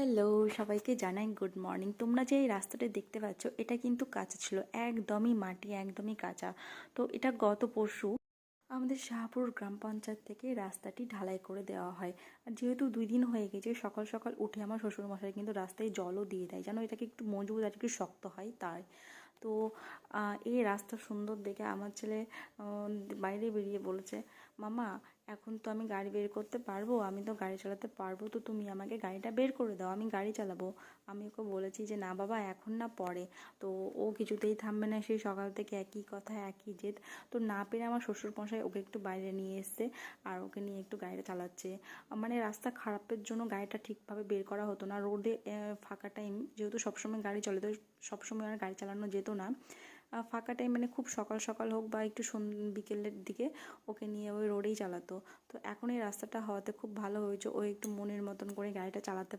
Hello, সবাইকে জানাই good morning. তোমরা যে এই রাস্তাটা দেখতে পাচ্ছ এটা কিন্তু কাঁচা ছিল, একদমই মাটি, একদমই কাঁচা। তো এটা গত পরশু আমাদের শাহপুর গ্রাম পঞ্চায়েত থেকে রাস্তাটি ঢালাই করে দেওয়া হয়। আর যেহেতু 2 দিন হয়ে গেছে, সকাল সকাল উঠে আমার শ্বশুরমশাই কিন্তু রাস্তায় জলও দিয়ে দেয়, যেন এটাকে একটু মজবুত আর একটু শক্ত হয় তাই। তো এই রাস্তা সুন্দর দেখে আমার ছেলে বাইরে বেরিয়ে বলেছে, মামা এখন তো আমি গাড়ি বের করতে পারবো, আমি তো গাড়ি চালাতে পারবো, তো তুমি আমাকে গাড়িটা বের করে দাও, আমি গাড়ি চালাবো। আমি ওকে বলেছি যে না বাবা, এখন না, পরে। তো ও কিছুতেই থামবে না, সেই সকাল থেকে একই কথা একই জেদ। তো না পেরে আমার শ্বশুরমশাই ওকে একটু বাইরে নিয়ে এসছে, আর ওকে নিয়ে একটু গাড়িটা চালাচ্ছে। মানে রাস্তা খারাপের জন্য গাড়িটা ঠিকভাবে বের করা হতো না। রোডে ফাঁকা টাইম যেহেতু সবসময় গাড়ি চলে, তো সবসময় আর গাড়ি চালানো যেত না। ফাঁকা টাইম মানে খুব সকাল সকাল হোক বা একটু বিকেলের দিকে ওকে নিয়ে ওই রোডেই চালাতো। তো এখন এই রাস্তাটা হওয়াতে খুব ভালো হয়েছে, ও একটু মনের মতন করে গাড়িটা চালাতে